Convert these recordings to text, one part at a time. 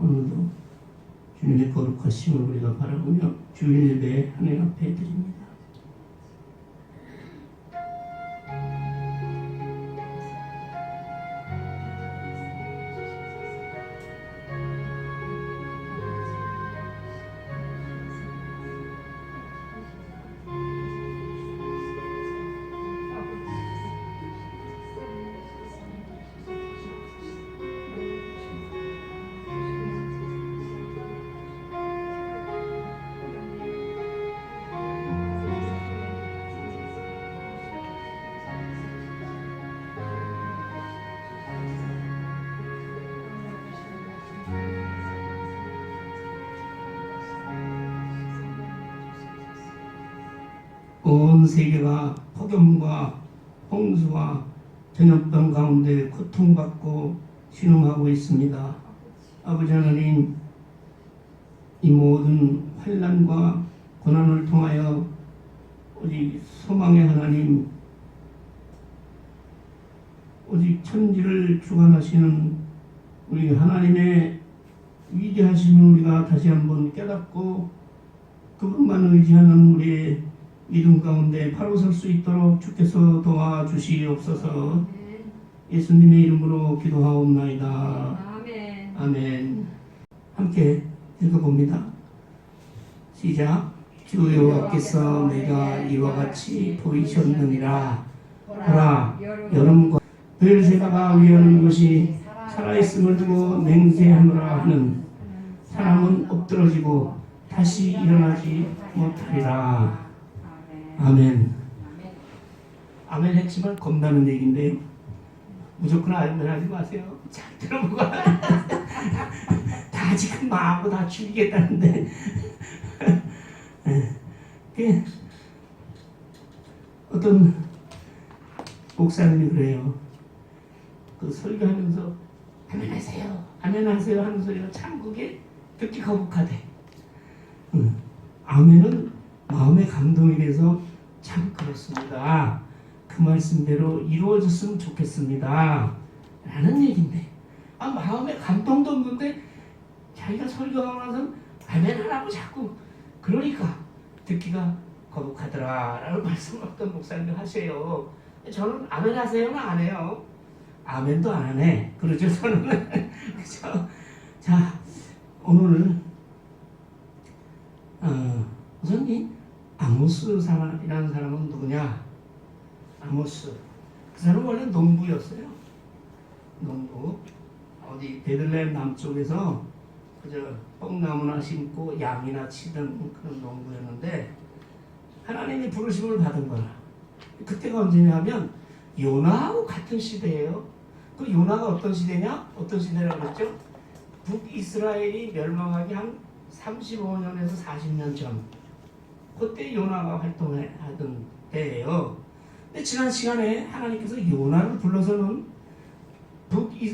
오늘도 주님의 거룩하심을 우리가 바라보며 주일 예배 하나님 앞에 드립니다. 온 세계가 폭염과 홍수와 전염병 가운데 고통받고 신음하고 있습니다. 아버지 하나님, 이 모든 환난과 고난을 통하여 오직 소망의 하나님, 오직 천지를 주관하시는 우리 하나님의 위대하심을 우리가 다시 한번 깨닫고 그분만 의지하는 우리의 믿음 가운데 바로 설 수 있도록 주께서 도와주시옵소서. 예수님의 이름으로 기도하옵나이다. 아멘. 아멘. 함께 읽어봅니다. 시작. 주 여호와께서 내가 이와 같이 보이셨느니라. 보라, 여름과 베엘세바가 위하는 것이 살아있음을 두고 맹세하노라 하는 사람은 엎드러지고 다시 일어나지 못하리라. 아멘. 아멘 했지만 겁나는 얘기인데요. 무조건 아멘 하지 마세요. 잘 들어보고 다 지금 마음으로 다 죽이겠다는데 어떤 목사님이 그래요. 그 설교하면서 아멘하세요, 아멘하세요 하는 소리가 참 그게 듣기 거북하대. 아멘은 마음의 감동이 돼서 참 그렇습니다. 그 말씀대로 이루어졌으면 좋겠습니다. 라는 얘기인데, 마음에 감동도 없는데 자기가 설교하고 나서 아멘 하라고 자꾸 그러니까 듣기가 거북하더라 라는 말씀을 어떤 목사님이 하세요. 저는 아멘 하세요는 안 해요. 아멘도 안 하네. 그러죠, 저는. 그죠? 자, 오늘 우선 이 아모스이라는 사람은 누구냐? 아모스. 그 사람은 원래 농부였어요. 농부. 어디 베들레헴 남쪽에서 그저 뻥나무나 심고 양이나 치던 그런 농부였는데 하나님이 부르심을 받은 거라. 그때가 언제냐면 요나하고 같은 시대예요. 그 요나가 어떤 시대냐? 어떤 시대라고 그랬죠? 북이스라엘이 멸망하기 한 35년에서 40년 전. 그때 요나가 활동하던 때예요. 근데 지난 시간에 하나님께서 요나를 불러서는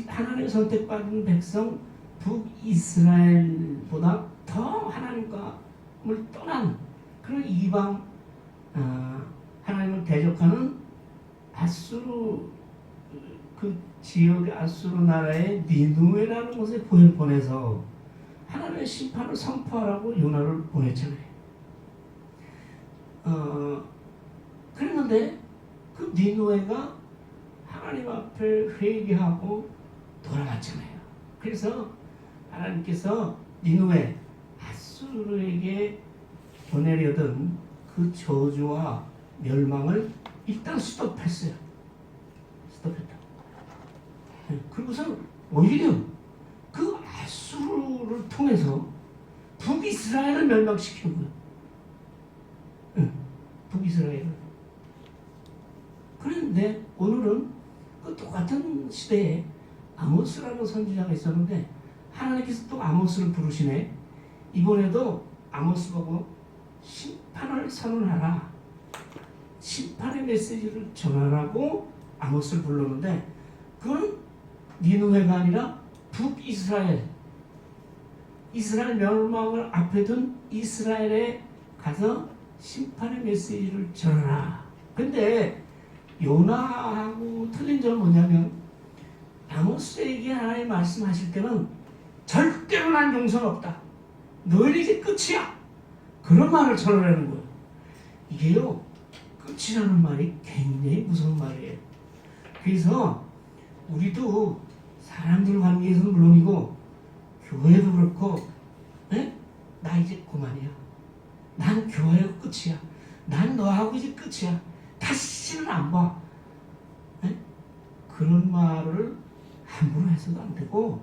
하나님 선택받은 백성 북이스라엘보다 더 하나님과를 떠난 그런 이방 하나님을 대적하는 아수르 그 지역의 아수르 나라의 니누에라는 곳에 보내서 하나님의 심판을 선포하라고 요나를 보냈잖아요. 그랬는데 그 니누에가 하나님 앞에 회개하고 돌아갔잖아요. 그래서 하나님께서 니누에 아수르에게 보내려던 그 저주와 멸망을 일단 스톱했어요. 스톱했다. 그리고서 오히려 그 아수르를 통해서 북이스라엘을 멸망시킨 거예요. 북이스라엘을. 그런데 오늘은 그 똑같은 시대에 아모스라는 선지자가 있었는데 하나님께서 또 아모스를 부르시네. 이번에도 아모스 보고 심판을 선언하라. 심판의 메시지를 전하라고 아모스를 불렀는데 그건 니누웨가 아니라 북이스라엘, 이스라엘 멸망을 앞에 둔 이스라엘에 가서 심판의 메시지를 전하라. 근데 요나하고 틀린 점은 뭐냐면 아모스에게 하나님 말씀하실 때는 절대로 영원한 용서는 없다. 너희는 이제 끝이야. 그런 말을 전하라는 거예요. 이게요, 끝이라는 말이 굉장히 무서운 말이에요. 그래서 우리도 사람들 관계에서는 물론이고 교회도 그렇고, 에? 나 이제 그만이야. 난 교회가 끝이야. 난 너하고 이제 끝이야. 다시는 안 봐. 에? 그런 말을 함부로 해서도 안 되고,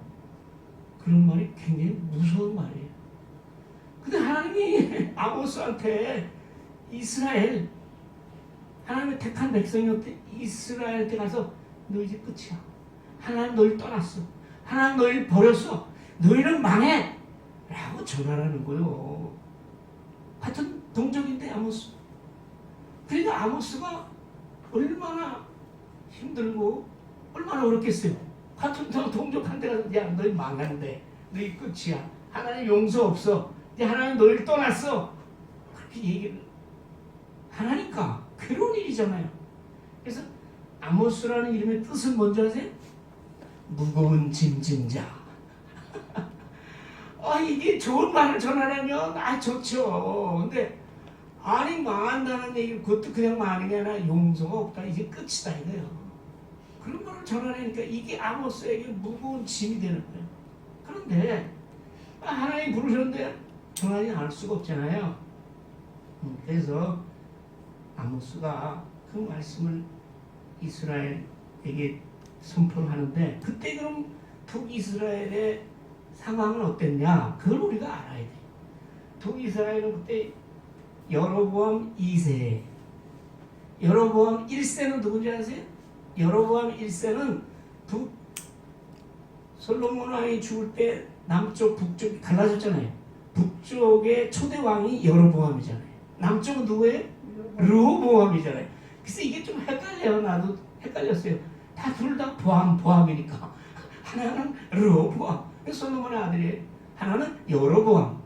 그런 말이 굉장히 무서운 말이에요. 근데 하나님이 아모스한테 이스라엘, 하나님의 택한 백성이었대. 이스라엘한테 가서 너 이제 끝이야. 하나님 너를 떠났어. 하나님 너를 버렸어. 너희는 망해. 라고 전하라는 거예요. 같은 동족인데 아모스. 그러니까 아모스가 얼마나 힘들고 얼마나 어렵겠어요. 같은 동족한테 가서 야 너희 망한대. 너희 끝이야. 하나님 용서 없어. 이제 하나님 너희를 떠났어. 그렇게 얘기를 하나니까 괴로운 일이잖아요. 그래서 아모스라는 이름의 뜻은 뭔지 아세요? 무거운 짐진자. 이게 좋은 말을 전하려면 좋죠. 근데 아니 망한다는 얘기, 그것도 그냥 망하는 게 아니라 용서가 없다. 이제 끝이다 이거예요. 그런 말을 전하려니까 이게 아모스에게 무거운 짐이 되는 거예요. 그런데 하나님 부르셨는데 전하지 않을 수가 없잖아요. 그래서 아모스가 그 말씀을 이스라엘에게 선포하는데, 그때 그럼 북이스라엘의 상황은 어땠냐? 그걸 우리가 알아야 돼요. 북이스라엘은 그때 여로보암 2세, 여로보암 1세는 누군지 아세요? 여로보암 1세는 솔로몬 왕이 죽을 때 남쪽 북쪽이 갈라졌잖아요. 북쪽의 초대 왕이 여로보암이잖아요. 남쪽은 누구예요? 르호보암이잖아요. 그래서 이게 좀 헷갈려요. 나도 헷갈렸어요. 다 둘 다 보암이니까. 하나는 르호보암, 솔로몬의 아들이에요. 하나는 여로보암.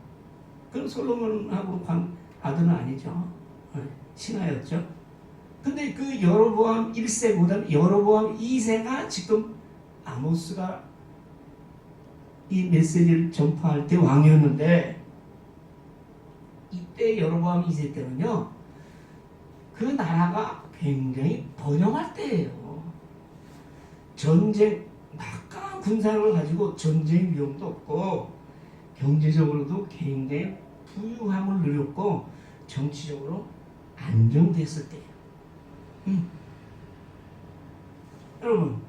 그럼 솔로몬하고 아들은 아니죠. 신하였죠. 근데 그 여로보암 1세보다는 여로보암 2세가 지금 아모스가 이 메시지를 전파할 때 왕이었는데, 이때 여로보암 2세 때는요, 그 나라가 굉장히 번영할 때예요. 전쟁, 막강한 군사력을 가지고 전쟁 위험도 없고, 경제적으로도 굉장히 부유함을 누렸고, 정치적으로 안정됐을 때예요. 여러분,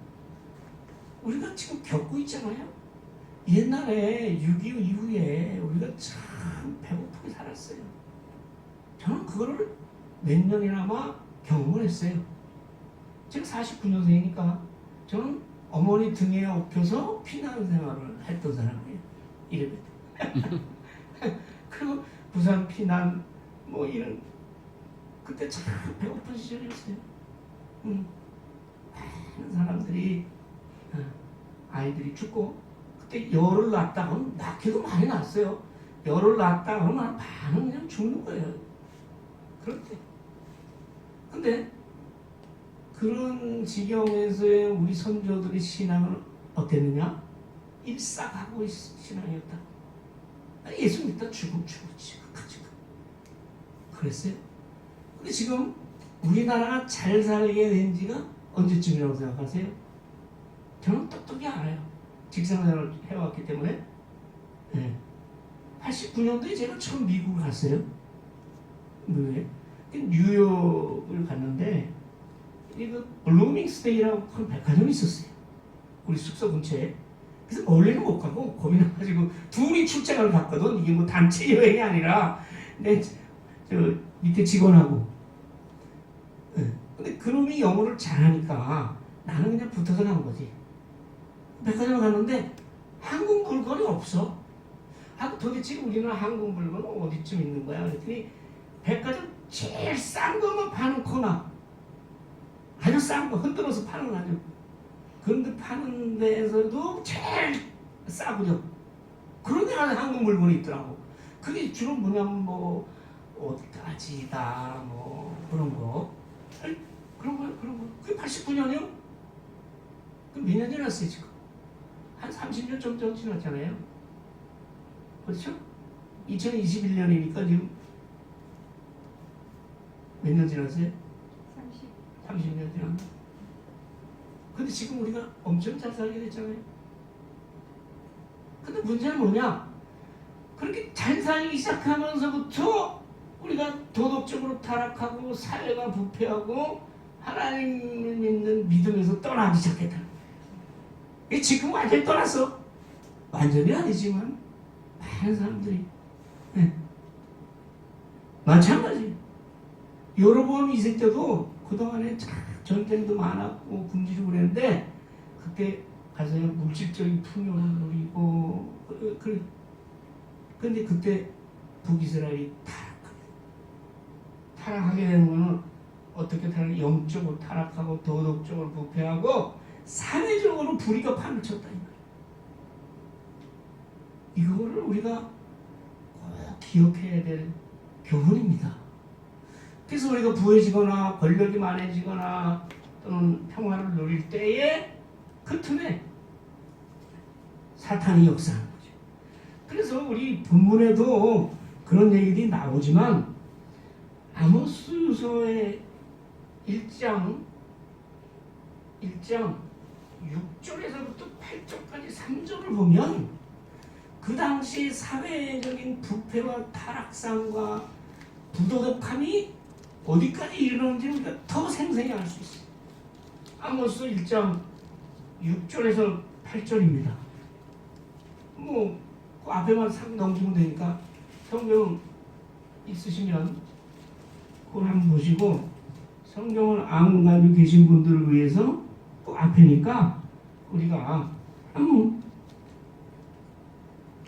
우리가 지금 겪고 있잖아요. 옛날에 6.25 이후에 우리가 참 배고프게 살았어요. 저는 그거를 몇 년이나마 경험을 했어요. 제가 49년생이니까 저는 어머니 등에 업혀서 피난 생활을 했던 사람이에요. 이래봬도. 그리고 부산 피난 뭐 이런, 그때 참 배고픈 시절이었어요. 많은 사람들이, 아이들이 죽고, 그때 열을 낳았다 하면 낳기도 많이 낳았어요. 열을 낳았다 하면 반은 그냥 죽는 거예요. 그럴 때. 근데 그런 지경에서의 우리 선조들의 신앙은 어땠느냐? 일삭하고 신앙이었다. 예수 믿다 죽었지. 그랬어요. 근데 지금 우리나라가 잘 살게 된 지가 언제쯤이라고 생각하세요? 저는 똑똑히 알아요. 직장생활을 해왔기 때문에. 89년도에 제가 처음 미국을 갔어요. 왜? 뉴욕을 갔는데, 그 블루밍스데이라고 큰 백화점이 있었어요. 우리 숙소 근처에. 그래서 멀리는 못 가고 고민해가지고 둘이 출장을 갔거든. 이게 뭐 단체 여행이 아니라 내 저 밑에 직원하고. 근데 그놈이 영어를 잘하니까 나는 그냥 붙어서 간 거지. 백화점에 갔는데 한국 물건이 없어. 도대체 우리는 한국 물건은 어디쯤 있는 거야? 그랬더니 백화점 제일 싼 것만 파는 코너. 아주 싼 거 흔들어서 파는 아주. 그런데 파는 데에서도 제일 싸구려. 그런 데 안에 한국 물건이 있더라고. 그게 주로 뭐냐면 뭐 옷가지다 뭐 그런 거. 그런 거. 그게 89년이요? 그럼 몇 년 지났어요 지금? 한 30년 좀 지났잖아요. 그렇죠? 2021년이니까 지금 몇 년 지났어요? 30년 지났나? 근데 지금 우리가 엄청 잘 살게 됐잖아요. 근데 문제는 뭐냐? 그렇게 잘 살기 시작하면서부터 우리가 도덕적으로 타락하고 사회가 부패하고 하나님을 믿는 믿음에서 떠나기 시작했다. 지금 완전히 떠났어. 완전히 아니지만 많은 사람들이 마찬가지. 여로보암 2세 때도 그동안에 전쟁도 많았고 굶주리고 그랬는데 그때 가서 물질적인 풍요를 누리고 근데 그때 북이스라엘이 타락하게 되는 거는 어떻게 타락? 영적으로 타락하고 도덕적으로 부패하고 사회적으로 불의가 판을 쳤다 이 말이에요. 이거를 우리가 꼭 기억해야 될 교훈입니다. 그래서 우리가 부해지거나 권력이 많아지거나 또는 평화를 누릴 때에 그 틈에 사탄이 역사하는 거죠. 그래서 우리 본문에도 그런 얘기들이 나오지만 아모스서의 1장 6절에서부터 8절까지 3절을 보면 그 당시 사회적인 부패와 타락상과 부도덕함이 어디까지 이르는지 우리가 더 생생히 알 수 있어요. 아모스 1장 6절에서 8절입니다. 그 앞에만 싹 넘기면 되니까 성경 있으시면 그걸 한번 보시고 성경을 안 가지고 계신 분들을 위해서 그 앞에니까 우리가 한번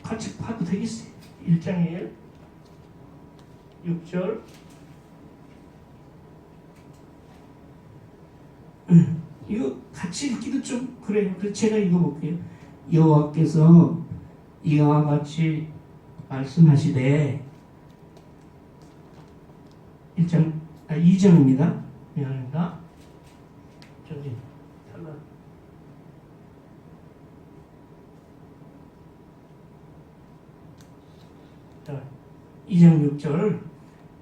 같이 봐도 되겠어요. 1장에 6절 이거 같이 읽기도 좀 그래요. 그래서 제가 읽어볼게요. 여호와께서 이와 같이 말씀하시되 2장입니다. 미안합니다. 저기 달라. 자, 2장 6절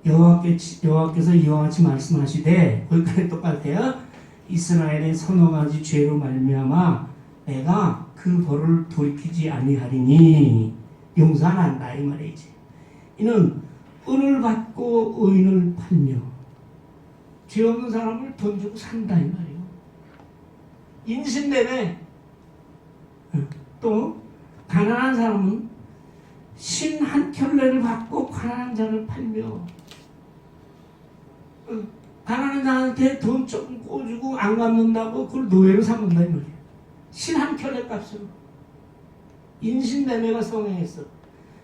여호와께서 이와 같이 말씀하시되 거기까지 똑같아요. 이스라엘의 서너 가지 죄로 말미암아 내가 그 벌을 돌이키지 아니하리니 용서 안 한다 이 말이지. 이는 은을 받고 의인을 팔며 죄 없는 사람을 돈 주고 산다 이 말이에요. 인신내매 또 가난한 사람은 신 한 켤레를 받고 가난한 자를 팔며 가난한 자한테 돈 조금 꿔주고 안 갚는다고 그걸 노예로 삼는다 이 말이에요. 신 한 켤레 값으로 인신내매가 성행했어.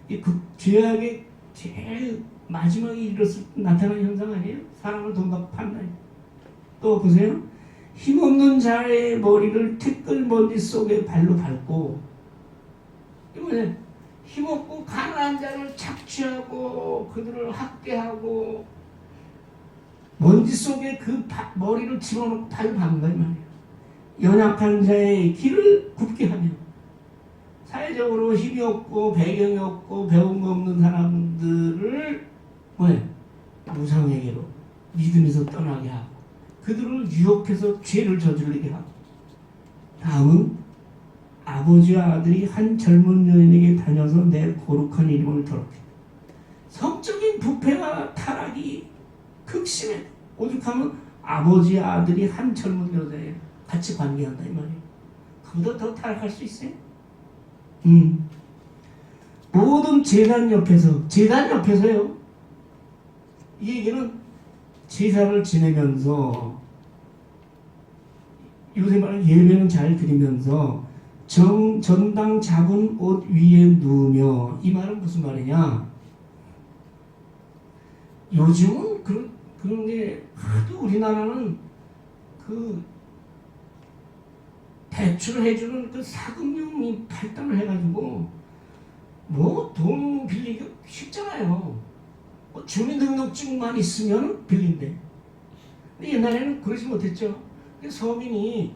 이 죄악의 제일 마지막에 이뤘을 때 나타나는 현상 아니에요? 사람을 돈 받고 판다. 또 보세요. 힘없는 자의 머리를 티끌먼지 속에 발로 밟고 이번에 힘없고 가난한 자를 착취하고 그들을 학대하고 먼지 속에 그 머리를 집어넣고 발로 밟는다 이 말이에요. 연약한 자의 길을 굽게 하며 사회적으로 힘이 없고 배경이 없고 배운 거 없는 사람들을 무상에게로 믿음에서 떠나게 하고 그들을 유혹해서 죄를 저지르게 하고 다음은 아버지와 아들이 한 젊은 여인에게 다녀서 내 거룩한 이름을 더럽힌다. 성적인 부패와 타락이 극심해. 오죽하면 아버지와 아들이 한 젊은 여자에 같이 관계한다 이 말이에요. 그보다 더 타락할 수 있어요? 모든 제단 옆에서요. 이 얘기는 제사를 지내면서 요새 말하는 예배는 잘 드리면서 전당 잡은 옷 위에 누우며 이 말은 무슨 말이냐? 요즘은 그런 게 하도 우리나라는 그 대출을 해주는 그 사금융이 발달을 해가지고 돈 빌리기 쉽잖아요. 주민등록증만 있으면 빌린대. 근데 옛날에는 그러지 못했죠. 서민이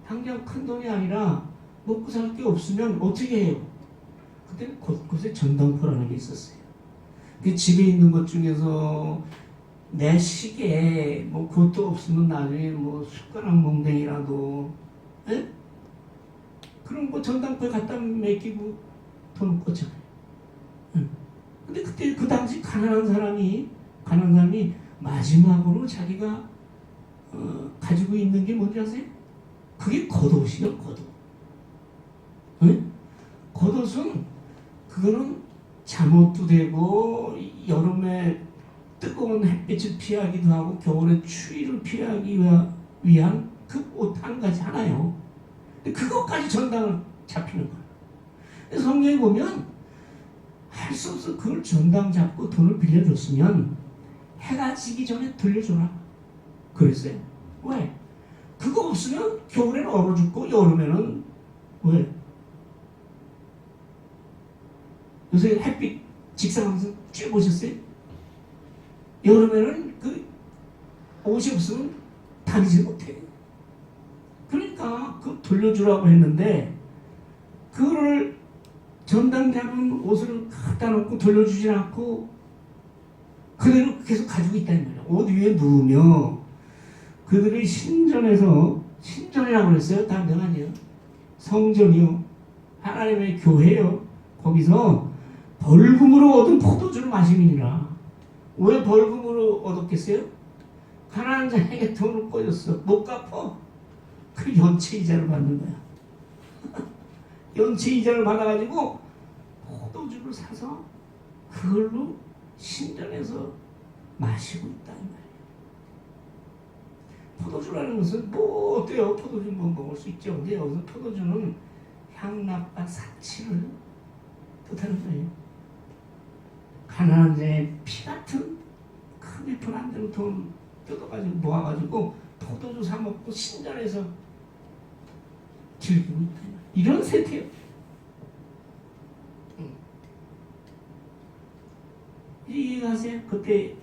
당장 큰 돈이 아니라 먹고 살 게 없으면 어떻게 해요? 그때 곳곳에 전당포라는 게 있었어요. 그 집에 있는 것 중에서 내 시계에 뭐 그것도 없으면 나중에 뭐 숟가락 몽댕이라도, 에? 그런 거 전당포에 갖다 맡기고 돈 꽂잖아요. 응. 근데 그때 그 당시 가난한 사람이 마지막으로 자기가 가지고 있는 게 뭔지 아세요? 그게 겉옷이요, 겉옷. 응? 겉옷은 그거는 잠옷도 되고 여름에 뜨거운 햇빛을 피하기도 하고 겨울에 추위를 피하기 위한 그 옷 한 가지 하나요. 그것까지 전당을 잡히는 거예요. 성경에 보면 할 수 없어 그걸 전당 잡고 돈을 빌려줬으면 해가 지기 전에 돌려줘라 그랬어요. 왜? 그거 없으면 겨울에는 얼어 죽고 여름에는 왜? 요새 햇빛 직사광선 쭉 보셨어요? 여름에는 그 옷이 없으면 다니지 못해. 그러니까 그 돌려주라고 했는데 그거를 전당 잡은 옷을 갖다 놓고 돌려주지 않고 그대로 계속 가지고 있다는 말이에요. 옷 위에 누우며 그들이 신전이라고 그랬어요. 다른 데가 아니에요. 성전이요. 하나님의 교회요. 거기서 벌금으로 얻은 포도주를 마시니라. 왜 벌금으로 얻었겠어요? 가난한 자에게 돈을 꿔줬어. 못 갚어. 그 연체 이자를 받는 거야. 연체 이자를 받아가지고 포도주를 사서 그걸로 신전에서 마시고 있다는 말이에요. 포도주라는 것은 뭐 어때요? 포도주 뭐 먹을 수 있죠. 근데 여기서 포도주는 향락과 사치를 뜻하는 거예요. 가난한 자의 피 같은 그 깊은 안 되는 돈 뜯어가지고 모아가지고 포도주 사 먹고 신전에서 즐기고 있다. 이런 세태예요. 이해가세요? 그때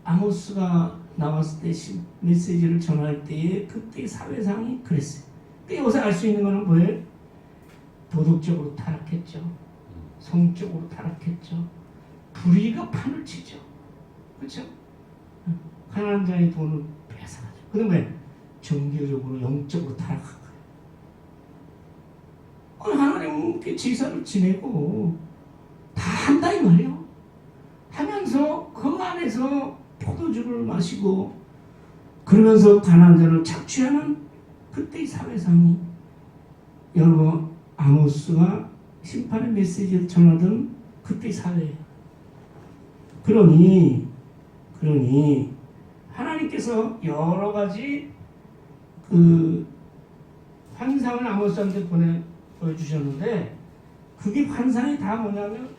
아모스가 나왔을 때 메시지를 전할 때에 그때 사회상이 그랬어요. 여기서 알 수 있는 거는 뭐예요? 도덕적으로 타락했죠. 성적으로 타락했죠. 불의가 판을 치죠. 그렇죠? 가난한 자의 돈을 뺏어가죠. 그다음에 종교적으로 영적으로 타락한 거예요. 하나님 제사를 지내고 다 한다 이 말이에요. 하면서 그 안에서 포도주를 마시고 그러면서 가난한 자를 착취하는 그때의 사회상이 여러분 아모스가 심판의 메시지를 전하던 그때의 사회예요. 그러니 하나님께서 여러 가지 그 환상을 아모스한테 보여주셨는데 그게 환상이 다 뭐냐면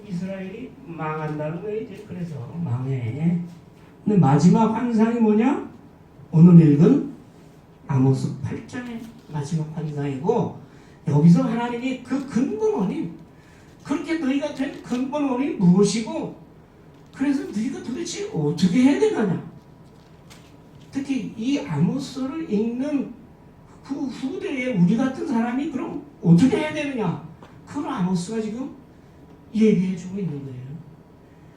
이스라엘이 망한다는 거예요. 이제 그래서 망해. 근데 마지막 환상이 뭐냐? 오늘 읽은 아모스 8장의 마지막 환상이고 여기서 하나님이 그 근본 원인 그렇게 너희가 된 근본 원인이 무엇이고 그래서 너희가 도대체 어떻게 해야 되느냐. 특히 이 아모스를 읽는 그 후대에 우리 같은 사람이 그럼 어떻게 해야 되느냐. 그걸 아모스가 지금 얘기해주고 있는 거예요.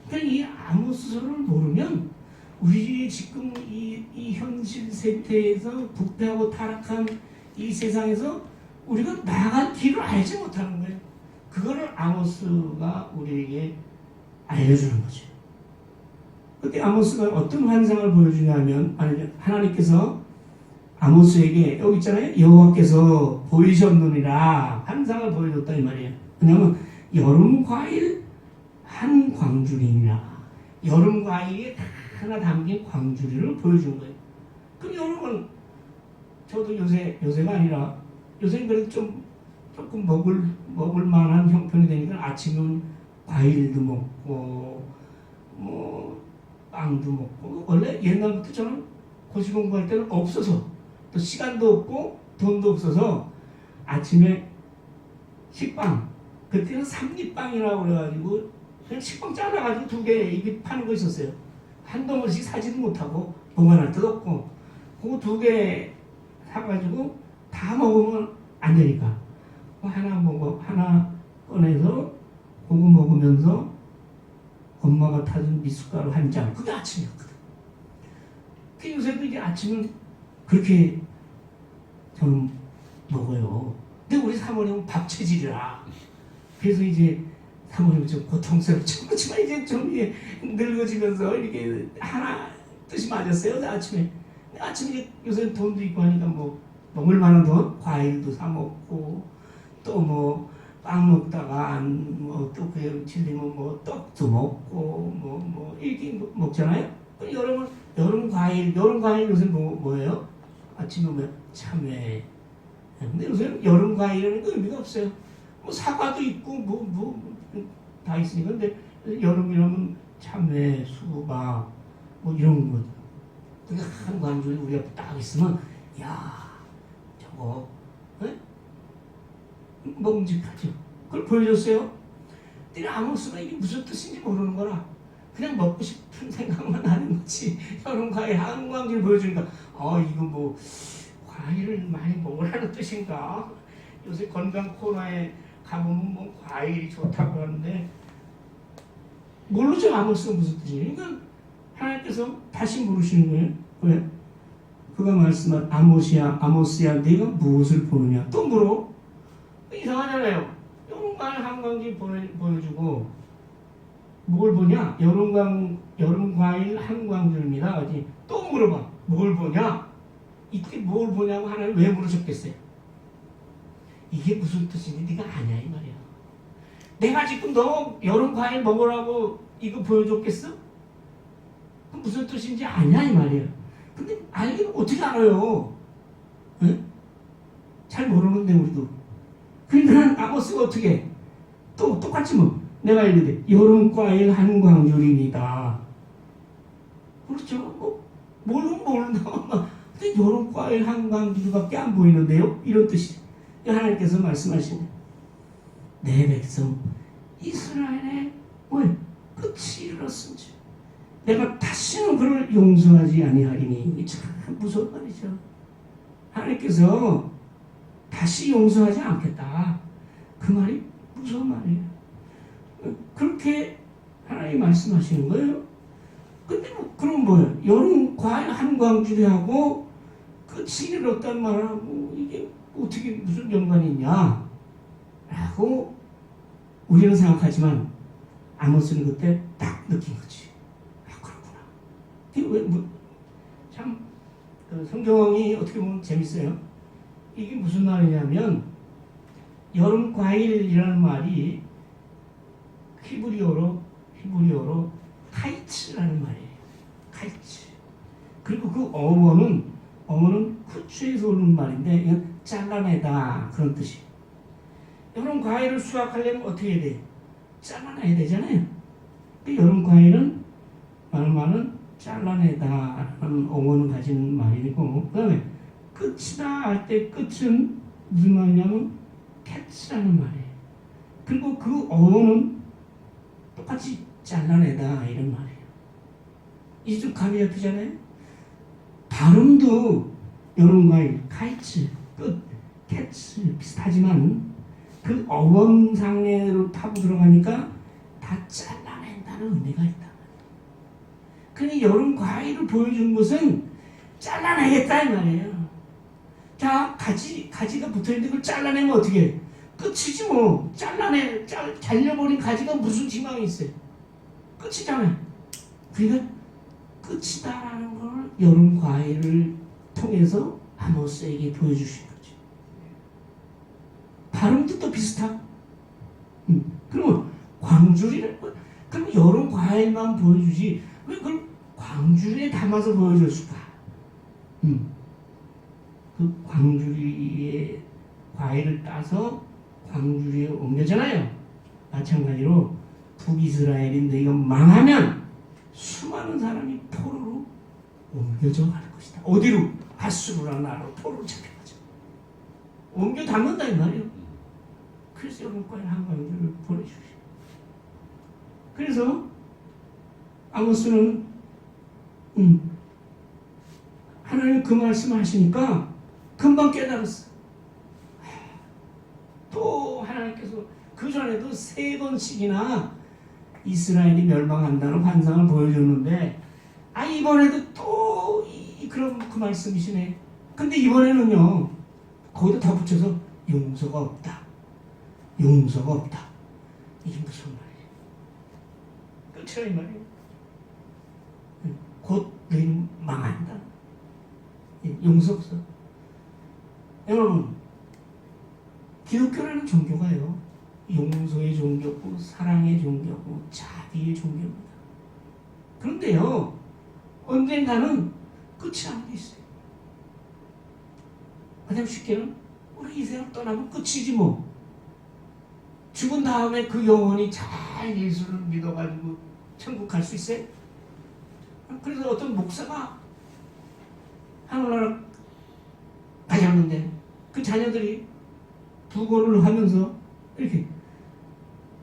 그러니까 이 아모스서를 모르면 우리 지금 이 현실 세태에서 부패하고 타락한 이 세상에서 우리가 나갈 길을 알지 못하는 거예요. 그거를 아모스가 우리에게 알려주는 거죠. 그때 아모스가 어떤 환상을 보여주냐면 하나님께서 아모스에게 여기 있잖아요. 여호와께서 보이셨느니라 환상을 보여줬다 이 말이에요. 왜냐하면 여름 과일 한 광주리니라. 여름 과일이 하나 담긴 광주리를 보여준 거예요. 그럼 여러분 저도 요새가 아니라 요새는 그래도 조금 먹을 만한 형편이 되니까 아침은 과일도 먹고 뭐 빵도 먹고 원래 옛날부터 저는 고시 공부할 때는 없어서 또 시간도 없고 돈도 없어서 아침에 식빵 그때는 삼립빵이라고 그래가지고 그냥 식빵 잘라가지고 2개 이게 파는 거 있었어요. 한 덩어리씩 사지도 못하고 보관할 데도 없고 그거 2개 사가지고 다 먹으면 안 되니까 하나 먹어 하나 꺼내서 그거 먹으면서 엄마가 타준 미숫가루 한 장, 그게 아침이었거든. 그 요새도 이제 아침은 그렇게 저는 먹어요. 근데 우리 사모님은 밥 체질이라. 그래서 이제 사모님은 좀 고통스럽죠. 그렇지만 이제 좀 늙어지면서 이렇게 하나 뜻이 맞았어요. 아침에. 아침에 요새 돈도 있고 하니까 뭐 먹을 만한 돈, 과일도 사 먹고 또 뭐 빵 먹다가 뭐또 그 질리면 뭐 떡도 먹고 뭐 이렇게 먹잖아요. 여름 과일 요새 뭐예요? 아침에 뭐 참외. 근데 요새 여름 과일은 의미가 없어요. 뭐 사과도 있고 뭐 다 있으니까. 근데 여름이라면 참외, 수박 뭐 이런 거. 근데 한 관절이 우리 앞에 딱 있으면 야 저거 먹음직하죠. 그걸 보여줬어요. 근데 아무 수가 이게 무슨 뜻인지 모르는 거라 그냥 먹고 싶은 생각만 하는 거지. 여름 과일 한광질 보여주니까 이거 뭐 과일을 많이 먹으라는 뜻인가. 요새 건강 코너에 가보면 뭐 과일이 좋다고 하는데 모르죠. 아무스가 무슨 뜻이에요. 그러니까 하나님께서 다시 물으시는 거예요. 왜? 그가 말씀한 아모스야 네가 무엇을 보느냐 또 물어. 이상하잖아요. 여름 과일 한광질 보여주고 뭘 보냐? 여름 과일 한광줄입니다. 어디 또 물어봐. 뭘 보냐? 이때 뭘 보냐고 하나님 왜 물으셨겠어요? 이게 무슨 뜻인지 네가 아냐 이 말이야. 내가 지금 너 여름 과일 먹으라고 이거 보여줬겠어? 무슨 뜻인지 아냐 이 말이야. 근데 알기는 어떻게 알아요? 응? 잘 모르는데 우리도. 그러니까 아모스가 어떻게 또 똑같이 뭐 내가 이르되 여름 과일 한광줄입니다. 그렇죠? 모른다. 근데 여름 과일 한광줄밖에 안 보이는데요? 이런 뜻이. 하나님께서 말씀하시네. 내 백성 이스라엘의 왜 끝이 이르렀은지 내가 다시는 그를 용서하지 아니하리니. 참 무서운 말이죠. 하나님께서 다시 용서하지 않겠다. 그 말이 무서운 말이에요. 그렇게 하나님이 말씀하시는 거예요. 근데 그럼 뭐예요? 여름 과일 한광줄이하고 끝이 이르렀단 말하고 이게 어떻게 무슨 연관이 있냐? 라고 우리는 생각하지만 아모스는 그때 딱 느낀 거지. 그렇구나. 이게 참 성경이 어떻게 보면 재밌어요. 이게 무슨 말이냐면 여름 과일이라는 말이 히브리어로 카이츠라는 말이에요. 카이츠. 그리고 그 어원은 후추에서 오는 말인데 이건 잘라내다 그런 뜻이. 여름 과일을 수확하려면 어떻게 해야 돼? 잘라내야 되잖아요. 여름 과일은 말은 잘라내다라는 어원을 가진 말이고, 그 다음에 끝이다 할 때 끝은 무슨 말이냐면 캐치라는 말이에요. 그리고 그 어원은 똑같이 잘라내다 이런 말이에요. 이제 좀 감이 잡히잖아요. 발음도 여름 과일, 카이츠, 끝, 캐치 비슷하지만 그 어원상으로 타고 들어가니까 다 잘라낸다는 의미가 있다. 그러니 여름 과일을 보여준 것은 잘라내겠다 이 말이에요. 자, 가지가 붙어있는데 그걸 잘라내면 어떻게 해? 끝이지 뭐. 잘려버린 가지가 무슨 지망이 있어요? 끝이잖아요. 그러니까 끝이다라는 걸 여름 과일을 통해서 아모스에게 보여주신 거죠. 발음도 또 비슷하고. 그러면 광줄이라는 거. 그럼 여름 과일만 보여주지 왜 그걸 광줄에 담아서 보여줬을까? 그 광주리에 과일을 따서 광주리에 옮겨잖아요. 마찬가지로 북이스라엘이 너희가 망하면 수많은 사람이 포로로 옮겨져 갈 것이다. 어디로? 아수르라는 나라로 포로로 잡혀가죠. 옮겨 담는다 이 말이에요. 그래서 여러분 과일 한 광주를 보내주시오. 그래서 아모스는 하나님 그 말씀을 하시니까 금방 깨달았어. 또 하나님께서 그 그 전에도 3번씩이나 이스라엘이 멸망한다는 환상을 보여줬는데 이번에도 또 그런 그 말씀이시네. 근데 이번에는요 거기다 더 붙여서 용서가 없다. 용서가 없다. 이게 무슨 말이에요? 끝이라 이 말이에요. 곧 너희는 망한다. 용서 없어. 여러분, 기독교라는 종교가요 용서의 종교고 사랑의 종교고 자비의 종교입니다. 그런데요 언젠가는 끝이라는 게 있어요. 가장 쉽게는 우리 이 세상 떠나면 끝이지 뭐. 죽은 다음에 그 영혼이 잘 예수를 믿어가지고 천국 갈 수 있어요? 그래서 어떤 목사가 하늘나라 가졌는데 그 자녀들이 부고를 하면서 이렇게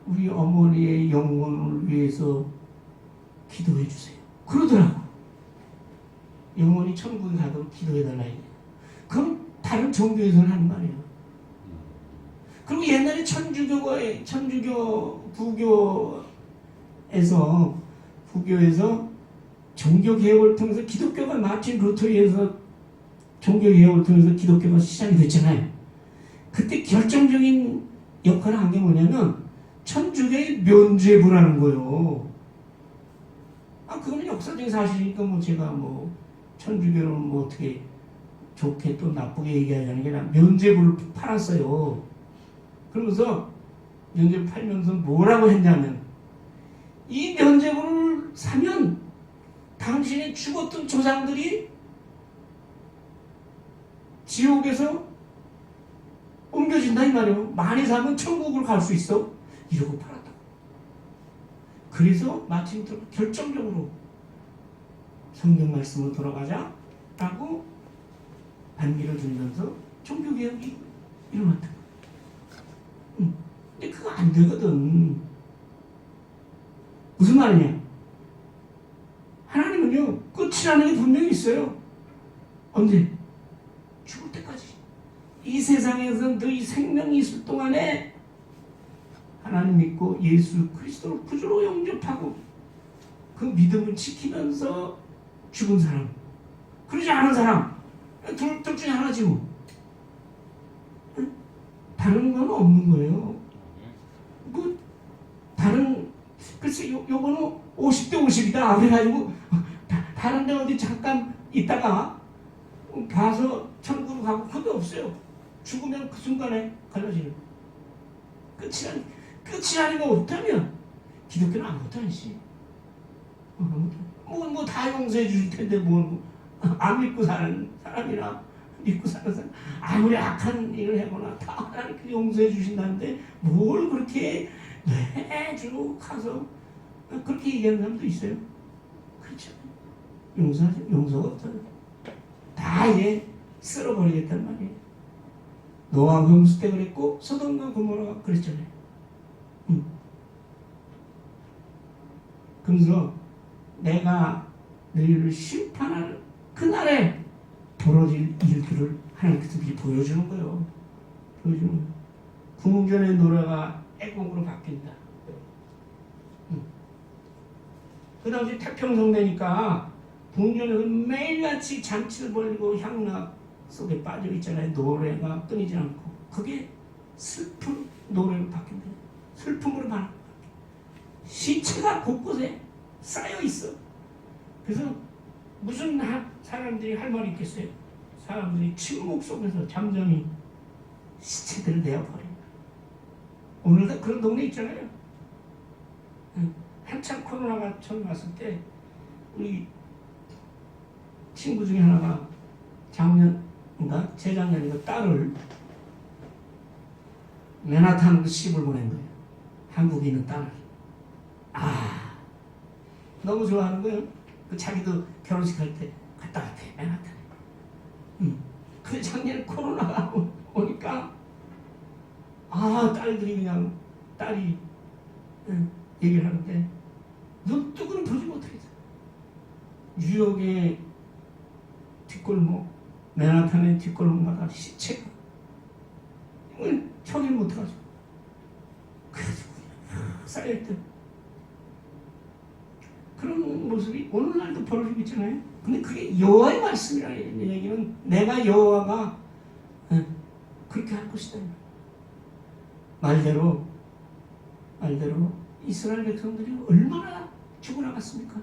우리 어머니의 영혼을 위해서 기도해 주세요. 그러더라고. 영혼이 천국에 가도록 기도해달라. 그럼 다른 종교에서는 하는 말이에요. 그리고 옛날에 부교에서 종교개혁을 통해서 기독교가 마틴 루터에 의해서 종교개혁을 통해서 기독교가 시작이 됐잖아요. 그때 결정적인 역할을 한 게 뭐냐면 천주교의 면죄부라는 거예요. 그거는 역사적인 사실이니까 뭐 제가 뭐 천주교는 뭐 어떻게 좋게 또 나쁘게 얘기하자는 게 아니라 면죄부를 팔았어요. 그러면서 면죄부 팔면서 뭐라고 했냐면 이 면죄부를 사면 당신이 죽었던 조상들이 지옥에서 옮겨진다 이 말이에요. 많이 사면 천국을 갈 수 있어. 이러고 팔았다. 그래서 마틴 루터가 결정적으로 성경 말씀으로 돌아가자 라고 반기를 들면서 종교개혁이 일어났다. 근데 그거 안 되거든. 무슨 말이냐? 하나님은요 끝이라는 게 분명히 있어요. 언제? 죽을 때까지. 이 세상에서 너희 생명이 있을 동안에 하나님 믿고 예수 그리스도를 구주로 영접하고 그 믿음을 지키면서 죽은 사람, 그러지 않은 사람, 둘 중에 하나지 뭐. 다른 건 없는 거예요. 뭐 다른 글쎄 요거는 50대 50이다 그래가지고 다른 데 어디 잠깐 있다가 봐서 천국으로 가고 그게 없어요. 죽으면 그 순간에 갈라지는 끝이라는 거 없다면 기독교는 아무것도 아니지. 뭐 다 용서해 주실 텐데 안 믿고 사는 사람이나 믿고 사는 사람 아무리 악한 일을 해거나 다 하나님께 용서해 주신다는데 뭘 그렇게 매주 가서 그렇게 얘기하는 사람도 있어요. 그렇죠. 용서가 없어요. 다 이제 쓸어버리겠단 말이에요. 노아 홍수 때 그랬고 소돔과 고모라가 그랬잖아요. 그래서 내가 너희를 심판할 그날에 벌어질 일들을 하나님께서 미리 보여주는 거예요. 보여주는 거예요. 궁전의 노래가 애곡으로 바뀐다. 그 당시 태평성 되니까 궁전에서 매일같이 잔치를 벌이고 향락 속에 빠져 있잖아요. 노래가 끊이지 않고 그게 슬픈 노래로 바뀐다. 슬픔으로 바뀌어. 시체가 곳곳에 쌓여 있어. 그래서 무슨 사람들이 할 말이 있겠어요? 사람들이 침묵 속에서 잠잠히 시체들을 내어버린 거예요. 오늘도 그런 동네 있잖아요. 한참 코로나가 처음 왔을 때 우리 친구 중에 하나가 작년인가 재작년인가 딸을 맨하탄으로 시집을 보낸 거예요. 한국에 있는 딸을. 너무 좋아하는 거예요. 자기도 결혼식 할 때 갔다 왔대 맨하탄에. 그 작년에 코로나가 오니까 딸이 얘기를 하는데 눈뜨고는 보지 못하겠어. 뉴욕의 뒷골목, 맨하탄의 뒷골목마다 시체가 이걸 처리를 못해가지고 그래가지고 쌓여있던 그런 모습이 오늘날도 벌어지고 있잖아요. 근데 그게 여호와의 말씀이라는 얘기는 내가 여호와가 그렇게 할 것이다. 말대로 이스라엘 백성들이 얼마나 죽어나갔습니까?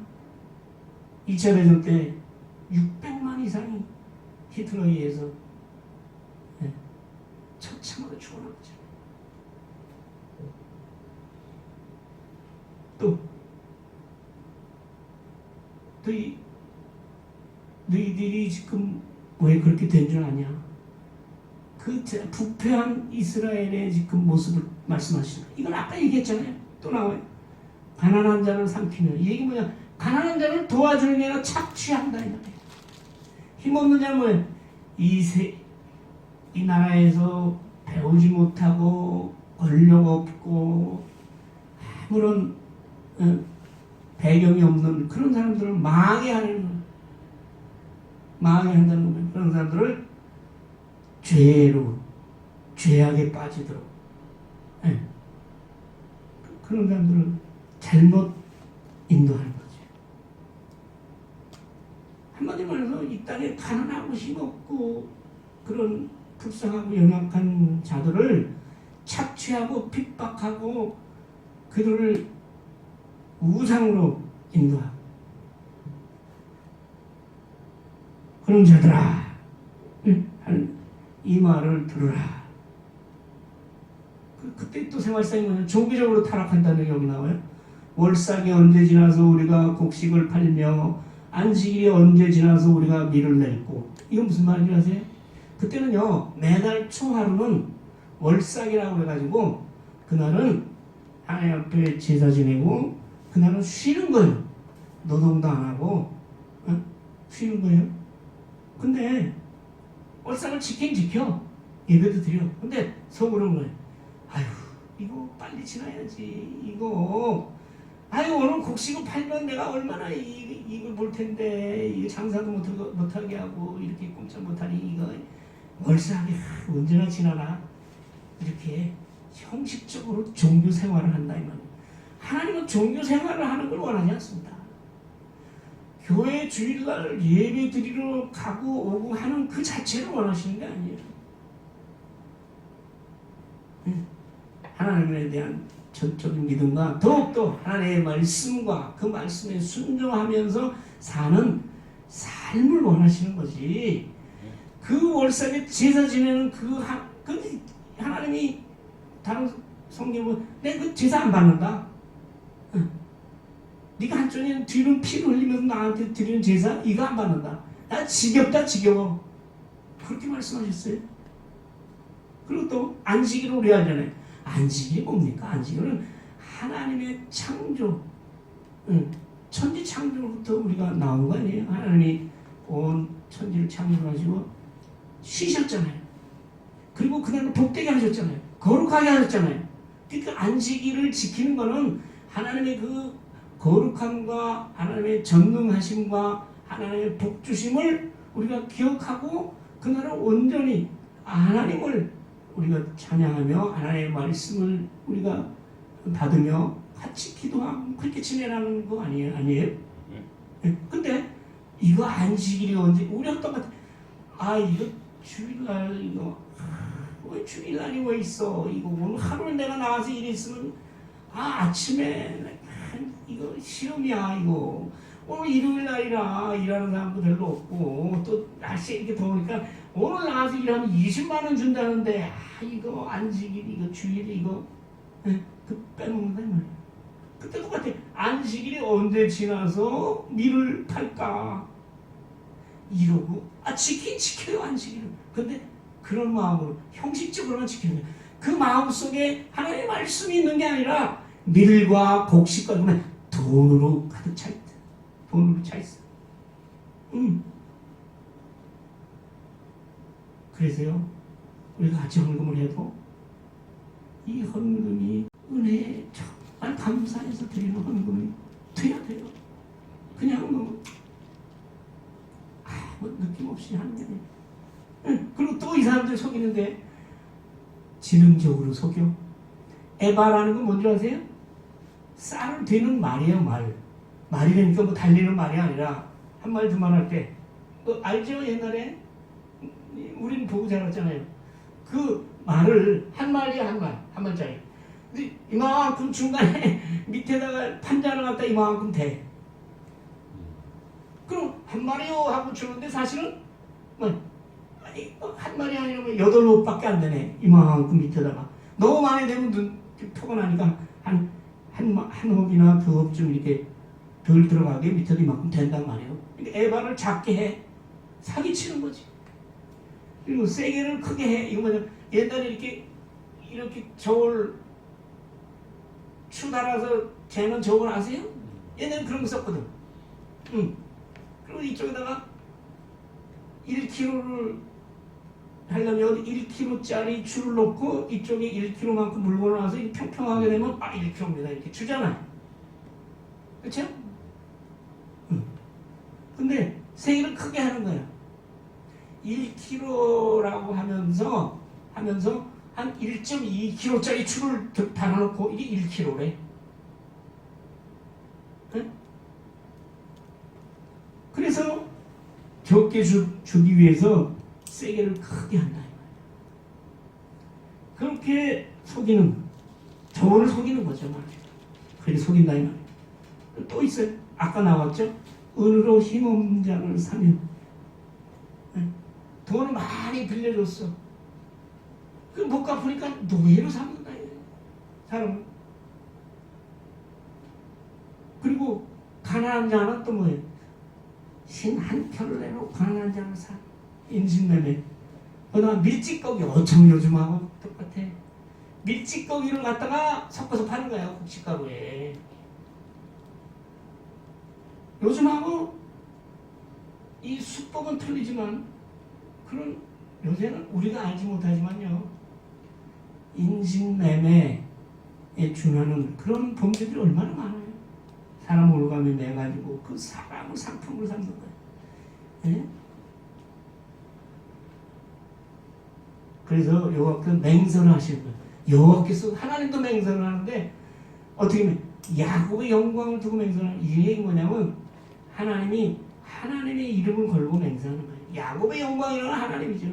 2차 대전 때 600만 이상이 히틀러에 의해서 처참하게 죽어나갔죠. 또 너희들이 지금 왜 그렇게 된 줄 아냐? 그 부패한 이스라엘의 지금 모습을 말씀하시는 거예요. 이건 아까 얘기했잖아요. 또 나와요. 가난한 자를 삼키며. 이 얘기 뭐냐? 가난한 자를 도와주는 게 아니라 착취한다 이 말이에요. 힘없는 자는 뭐예요? 이 나라에서 배우지 못하고 권력 없고 아무런 배경이 없는 그런 사람들을 망해한다는 거예요. 그런 사람들을 죄악에 빠지도록 그런 사람들을 잘못 인도하는 거죠. 한마디로 말해서 이 땅에 가난하고 힘없고 그런 불쌍하고 연약한 자들을 착취하고 핍박하고 그들을 우상으로 인도하고 그런 자들아 이 말을 들으라. 그때 또 생활상이 뭐냐? 종교적으로 타락한다는 얘기 여기 나와요. 월삭이 언제 지나서 우리가 곡식을 팔며 안식일이 언제 지나서 우리가 밀을 냈고. 이건 무슨 말인지 아세요? 그때는요 매달 초하루는 월삭이라고 해가지고 그날은 하나님 앞에 제사 지내고 그날은 쉬는 거예요. 노동도 안 하고 쉬는 거예요. 근데 월삭을 지키긴 지켜. 예배도 드려. 근데 속으로는 거예요. 아유 이거 빨리 지나야지. 이거 아유 오늘 곡식을 팔면 내가 얼마나 이걸 볼 텐데 이거 장사도 못하게 하고 이렇게 꼼짝 못하니 이거 월삭이 언제나 지나나. 이렇게 형식적으로 종교 생활을 한다 이 말이에요. 하나님은 종교 생활을 하는 걸 원하지 않습니다. 교회 주일날 예배 드리러 가고 오고 하는 그 자체를 원하시는 게 아니에요. 하나님에 대한 전적인 믿음과 더욱더 하나님의 말씀과 그 말씀에 순종하면서 사는 삶을 원하시는 거지. 그 월삭에 제사 지내는 그 하나님이 다른 성경은 내가 그 제사 안 받는다. 네가 한쪽에 뒤는 피를 흘리면서 나한테 드리는 제사 이거 안 받는다. 나 지겹다 지겨워. 그렇게 말씀하셨어요. 그리고 또 안식일을 우리 하잖아요. 안식일이 뭡니까? 안식일은 하나님의 창조, 천지 창조로부터 우리가 나온 거 아니에요? 하나님이 온 천지를 창조하시고 쉬셨잖아요. 그리고 그날을 복되게 하셨잖아요. 거룩하게 하셨잖아요. 그러니까 안식일을 지키는 거는 하나님의 그 거룩함과 하나님의 전능하심과 하나님의 복주심을 우리가 기억하고 그날을 온전히 하나님을 우리가 찬양하며 하나님의 말씀을 우리가 받으며 같이 기도하고 그렇게 지내라는 거 아니에요? 근데 이거 안식일이 언제 우리가 똑같아. 이거 주일날 이거 왜 주일날이 왜 있어? 이거 오늘 하루는 내가 나가서 일했으면 아침에 이거 시험이야 이거 오늘 일요일날이라 일하는 사람도 별로 없고 또 날씨 이렇게 더우니까 오늘 나가서 일하면 20만 원 준다는데 이거 안식일 이거 주일 이거 그 빼먹는다 이 말이야. 그때 똑같아. 안식일이 언제 지나서 밀을 팔까 이러고 지키긴 지켜요 안식일은. 근데 그런 마음으로 형식적으로만 지키는 거야. 그 마음 속에 하나님의 말씀이 있는 게 아니라 밀과 곡식과 그러면 돈으로 가득 차 있다. 돈으로 차 있어. 그래서요 우리가 같이 헌금을 해도 이 헌금이 은혜에 정말 감사해서 드리는 헌금이 돼야 돼요. 그냥 뭐 느낌 없이 하는 게 아니에요. 그리고 또 이 사람들 속이는데 지능적으로 속여. 에바라는 건 뭔지 아세요? 쌀을 되는 말이에요, 말. 말이라니까 뭐 달리는 말이 아니라 한 말 두 말 할 때. 알죠? 옛날에 우리는 보고 자랐잖아요. 그 말을 한 말이 한 말, 한 말짜리. 근데 이만큼 중간에 밑에다가 판자를 갖다 이만큼 대. 그럼 한 마리요 하고 주는데 사실은 한 마리 아니라 8호밖에 안 되네. 이만큼 밑에다가. 너무 많이 되면 표가 나니까 한 홉이나 두 홉쯤 이렇게 덜 들어가게 밑에도 이만큼 된단 말이에요. 그러니까 에바를 작게 해. 사기치는 거지. 그리고 세게를 크게 해. 이거 뭐냐. 옛날에 이렇게 저울 추 달아서 재는 저울 아세요? 옛날에 그런 거 썼거든. 그리고 이쪽에다가 1kg를 하려면 1kg짜리 줄을 놓고 이쪽에 1kg만큼 물건을 놔서 평평하게 되면 1kg입니다. 이렇게 주잖아요. 그렇죠? 근데 세기를 크게 하는 거야. 1kg라고 하면서 한 1.2kg짜리 줄을 달아놓고 이게 1kg래. 네? 그래서 적게 주기 위해서 세게를 크게 한다. 그렇게 속이는, 저를 속이는 거죠. 그렇게 속인다 이 말이에요. 또 있어요. 아까 나왔죠. 은으로 힘없는 자를 사면 돈을 많이 빌려줬어. 그럼 못 갚으니까 노예로 삼는다. 사람은. 그리고 가난한 자는 또 뭐예요? 신 한 표를 내놓고 가난한 자를 사. 인신매매. 그다음 밀찌꺼기 어쩜 요즘하고 똑같아. 밀찌꺼기를 갖다가 섞어서 파는 거예요. 국시가루에. 요즘하고 이 수법은 틀리지만 그런 요새는 우리가 알지 못하지만요. 인신매매에 준하는 그런 범죄들이 얼마나 많아요. 사람 올가미 매가지고 그 사람을 상품으로 삼는 거예요. 네? 그래서 여호와께 맹세를 하시는 거예요. 여호와께서 하나님도 맹세를 하는데 어떻게 보면 야곱의 영광을 두고 맹세하는 이게 뭐냐면 하나님의 이름을 걸고 맹세하는 거예요. 야곱의 영광이라는 하나님이죠.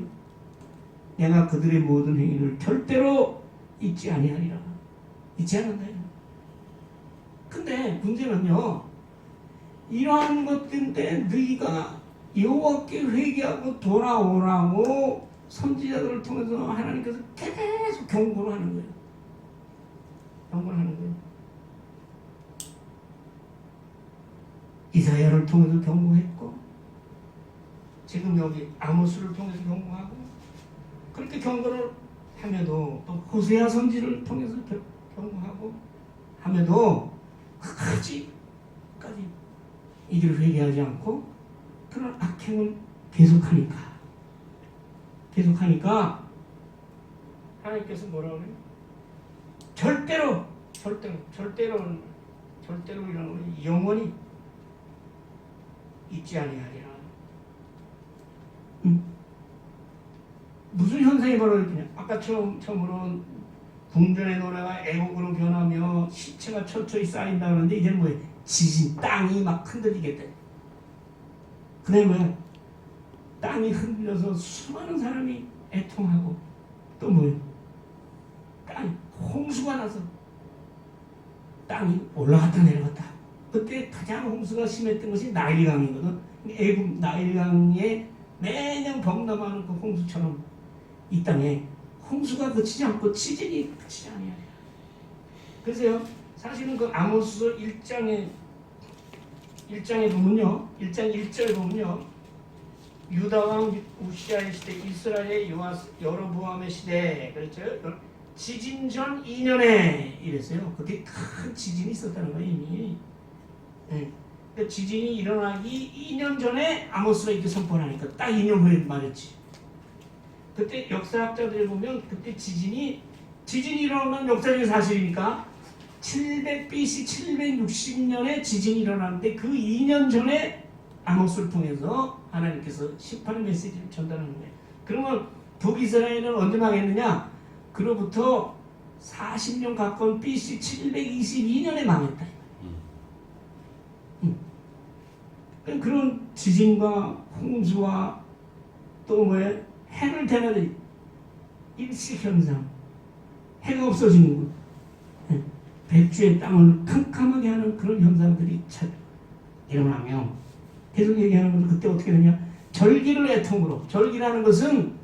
내가 그들의 모든 행위를 절대로 잊지 아니하리라. 잊지 않는다. 근데 문제는요. 이러한 것들인데 너희가 여호와께 회개하고 돌아오라고 선지자들을 통해서 하나님께서 계속 경고를 하는 거예요. 경고를 하는 거예요. 이사야를 통해서 경고했고 지금 여기 아모스를 통해서 경고하고 그렇게 경고를 함에도 또 호세아 선지를 통해서 경고하고 함에도 끝까지 이들을 회개하지 않고 그런 악행을 계속하니까 하나님께서 뭐라고 그래요? 절대로 이런 걸 영원히 잊지 아니하리라. 무슨 현상이 벌어지냐? 아까 처음으로 궁전의 노래가 애곡으로 변하며 시체가 철저히 쌓인다 그러는데 이제는 뭐예요? 지진, 땅이 막 흔들리겠대. 그다음에 뭐야? 땅이 흔들려서 수많은 사람이 애통하고 또 뭐예요? 홍수가 나서 땅이 올라갔다 내려갔다. 그때 가장 홍수가 심했던 것이 나일강이거든. 애국 나일강에 매년 범람하는 그 홍수처럼 이 땅에 홍수가 그치지 않고 지진이 그치지 아니하리라. 그래서요, 사실은 그 아모스 1장에 보면요, 1장 1절에 보면요, 유다왕 우시아의 시대, 이스라엘의 여로보암의 시대, 그렇죠? 지진 전 2년에 이랬어요. 그때 큰 지진이 있었다는 거예요, 이미. 네. 그러니까 지진이 일어나기 2년 전에 아모스가 이렇게 선포하니까 딱 2년 후에 말했지. 그때 역사학자들이 보면 그때 지진이 일어나는 역사적인 사실이니까 700 BC 760년에 지진이 일어났는데 그 2년 전에 아모스를 통해서 하나님께서 심판의 메시지를 전달하는 거예요. 그러면 북이스라엘은 언제 망했느냐? 그로부터 40년 가까운 BC 722년에 망했다. 그런 지진과 홍수와 또 뭐야 해를 대는 일시현상, 해가 없어지는 것, 백주의 땅을 캄캄하게 하는 그런 현상들이 일어나며 계속 얘기하는 것은 그때 어떻게 되냐, 절기를 애통으로, 절기라는 것은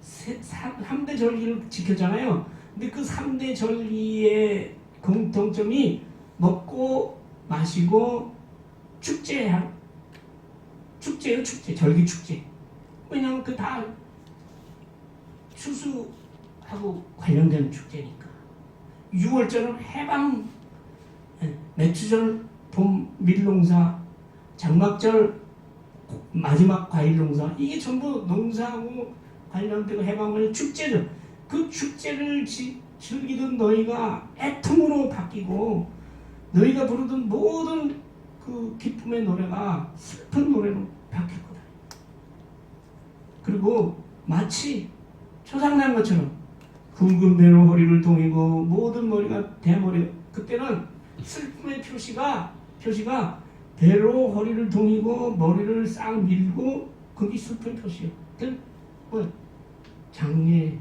3대 절기를 지켰잖아요. 근데 그 3대 절기의 공통점이 먹고 마시고 축제예요. 축제, 절기 축제. 왜냐하면 그 다 추수하고 관련된 축제니까. 6월절은 해방, 매추절 봄 밀농사, 장막절 마지막 과일 농사, 이게 전부 농사하고 관련되고 해방의 축제죠. 그 축제를 즐기던 너희가 애통으로 바뀌고 너희가 부르던 모든 그 기쁨의 노래가 슬픈 노래로 바뀔 거다. 그리고 마치 초상난 것처럼 굵은 배로 허리를 동이고 모든 머리가 대머리, 그때는 슬픔의 표시가 배로 허리를 동이고 머리를 싹 밀고 그게 슬픈 표시예요. 뭐 장례,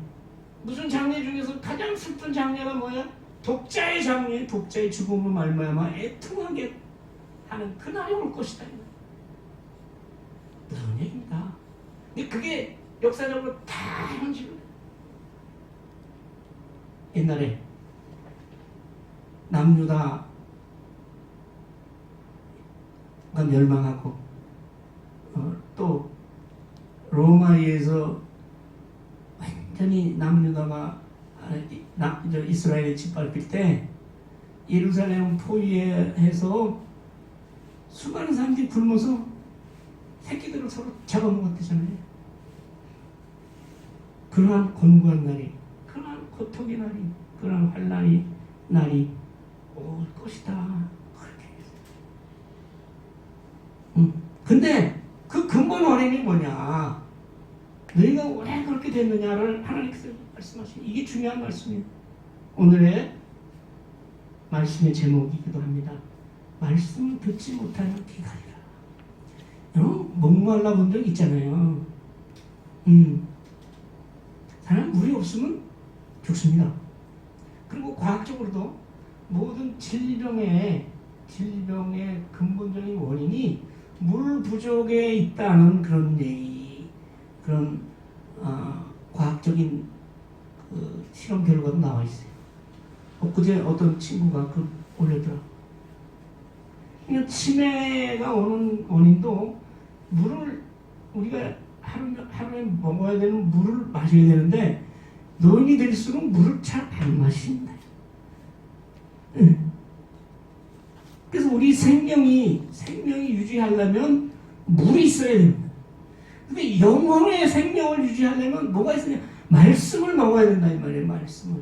무슨 장례 중에서 가장 슬픈 장례가 뭐야? 독자의 장례, 독자의 죽음으로 말미암아 애통하게 하는 그날이 올 것이다. 무슨 얘기입니다. 근데 그게 역사적으로 다 현실로. 옛날에 남유다가 멸망하고 또 로마에 의해서 완전히 남유다가 이스라엘에 짓밟힐 때 예루살렘 포위해서 수많은 사람들이 굶어서 새끼들을 서로 잡아먹었대잖아요. 그러한 곤고한 날이, 그러한 고통의 날이, 그러한 환난의 날이 올 것이다. 그렇게 했어요. 근데 그 근본 원인이 뭐냐? 너희가 왜 그렇게 됐느냐를 하나님께서 말씀하시는, 이게 중요한 말씀이에요. 오늘의 말씀의 제목이기도 합니다. 말씀을 듣지 못하는 기갈이라. 여러분 목말라 본 적 있잖아요. 사람 물이 없으면 죽습니다. 그리고 과학적으로도 모든 질병의 근본적인 원인이 물 부족에 있다는 그런 얘기, 그런 과학적인 그 실험 결과도 나와 있어요. 엊그제 어떤 친구가 올렸더라. 그러니까 치매가 오는 원인도 물을, 우리가 하루에 먹어야 되는 물을 마셔야 되는데 노인이 될수록 물을 잘 안 마신다. 그래서 우리 생명이 유지하려면 물이 있어야 됩니다. 근데 영혼의 생명을 유지하려면 뭐가 있어야 돼? 말씀을 먹어야 된다 이 말이에요. 말씀을.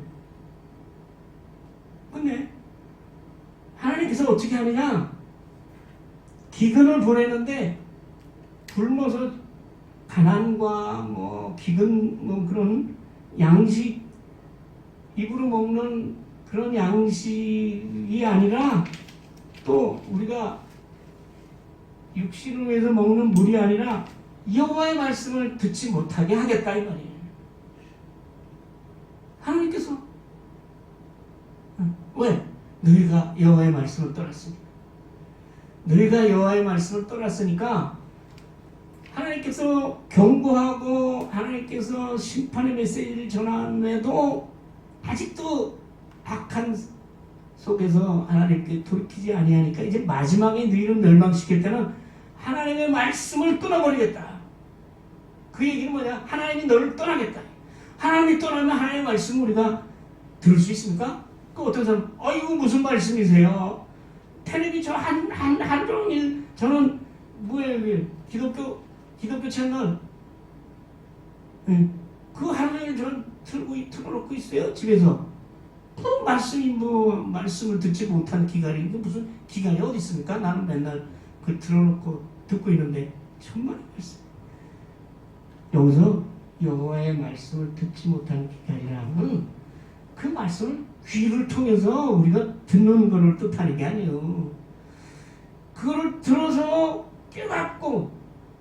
근데 하나님께서 어떻게 하느냐? 기근을 보내는데 굶어서 가난과 뭐 기근 뭐 그런 양식, 입으로 먹는 그런 양식이 아니라 또 우리가 육신을 위해서 먹는 물이 아니라 여호와의 말씀을 듣지 못하게 하겠다 이 말이에요. 하나님께서 왜? 너희가 여호와의 말씀을 떠났으니까. 너희가 여호와의 말씀을 떠났으니까 하나님께서 경고하고 하나님께서 심판의 메시지를 전함에도 아직도 악한 속에서 하나님께 돌이키지 아니하니까 이제 마지막에 너희를 멸망시킬 때는 하나님의 말씀을 떠나버리겠다. 그 얘기는 뭐냐? 하나님이 너를 떠나겠다. 하나님이 떠나면 하나님의 말씀을 우리가 들을 수 있습니까? 그 어떤 사람, 이거 무슨 말씀이세요? 텔레비 저 하루 종일 저는 뭐예요? 기독교 채널 그 하루 종일 저는 틀어놓고 있어요 집에서. 또 말씀을 듣지 못한 기간이 무슨 기간이 어디 있습니까? 나는 맨날 그 틀어놓고 듣고 있는데 천만의 말씀. 여기서 여호와의 말씀을 듣지 못한 기간이라는 그 말씀을 귀를 통해서 우리가 듣는 것을 뜻하는 게 아니에요. 그거를 들어서 깨닫고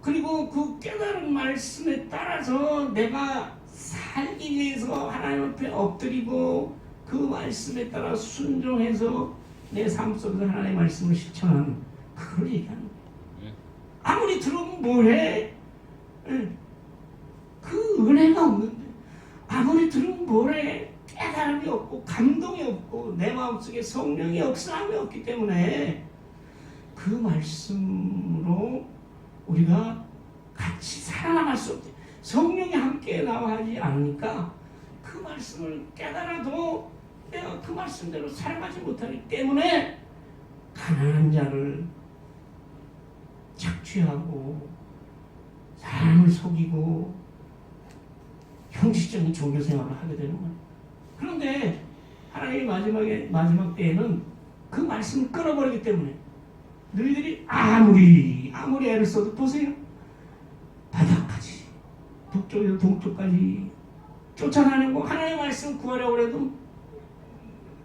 그리고 그 깨달은 말씀에 따라서 내가 살기 위해서 하나님 앞에 엎드리고 그 말씀에 따라 순종해서 내 삶 속에서 하나님의 말씀을 실천하는 그걸 얘기하는 거예요. 아무리 들으면 뭐해? 그 은혜가 없는데 아무리 들으면 뭐래? 깨달음이 없고 감동이 없고 내 마음속에 성령의 역사함이 없기 때문에 그 말씀으로 우리가 같이 살아나갈 수 없대. 성령이 함께 나와 하지 않으니까 그 말씀을 깨달아도 내가 그 말씀대로 살아가지 못하기 때문에 가난한 자를 착취하고 사람을 속이고 형식적인 종교 생활을 하게 되는 거예요. 그런데 하나님이 마지막 때에는 그 말씀을 끊어버리기 때문에 너희들이 아무리 애를 써도 보세요. 바닥까지 북쪽에서 동쪽까지 쫓아다니고 하나님의 말씀 구하려고 해도